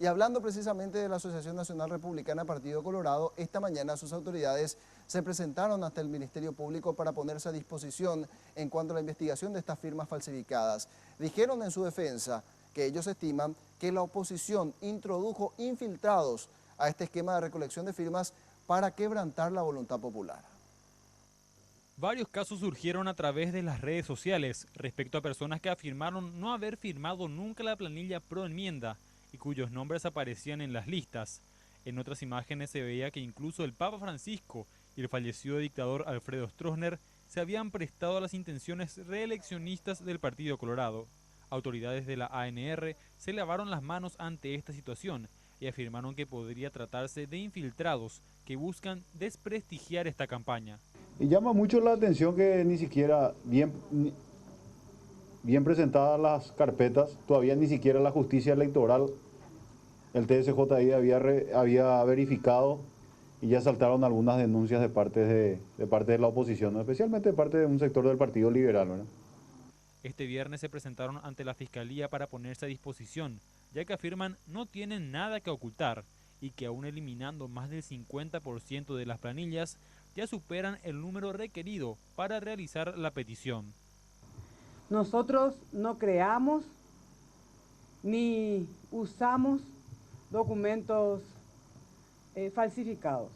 hablando precisamente de la Asociación Nacional Republicana Partido Colorado, esta mañana sus autoridades se presentaron ante el Ministerio Público para ponerse a disposición en cuanto a la investigación de estas firmas falsificadas. Dijeron en su defensa que ellos estiman que la oposición introdujo infiltrados a este esquema de recolección de firmas para quebrantar la voluntad popular. Varios casos surgieron a través de las redes sociales respecto a personas que afirmaron no haber firmado nunca la planilla pro enmienda y cuyos nombres aparecían en las listas. En otras imágenes se veía que incluso el Papa Francisco y el fallecido dictador Alfredo Stroessner se habían prestado a las intenciones reeleccionistas del Partido Colorado. Autoridades de la ANR se lavaron las manos ante esta situación y afirmaron que podría tratarse de infiltrados que buscan desprestigiar esta campaña. Y llama mucho la atención que ni siquiera bien presentadas las carpetas, todavía ni siquiera la justicia electoral, el TSJI había verificado y ya saltaron algunas denuncias de parte de la oposición, ¿no? Especialmente de parte de un sector del Partido Liberal, ¿verdad? Este viernes se presentaron ante la Fiscalía para ponerse a disposición, ya que afirman no tienen nada que ocultar y que aún eliminando más del 50% de las planillas, ya superan el número requerido para realizar la petición. Nosotros no creamos ni usamos documentos falsificados.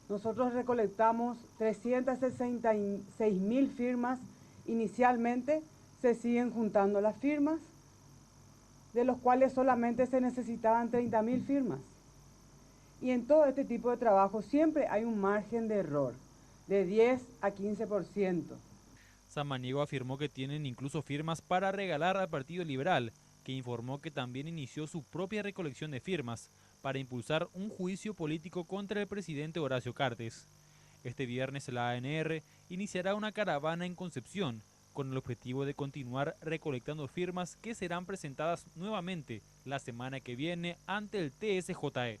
Nosotros recolectamos 366.000 firmas. Inicialmente se siguen juntando las firmas, de los cuales solamente se necesitaban 30.000 firmas. Y en todo este tipo de trabajo siempre hay un margen de error de 10 a 15%. Samaniego afirmó que tienen incluso firmas para regalar al Partido Liberal, que informó que también inició su propia recolección de firmas para impulsar un juicio político contra el presidente Horacio Cartes. Este viernes la ANR iniciará una caravana en Concepción con el objetivo de continuar recolectando firmas que serán presentadas nuevamente la semana que viene ante el TSJE.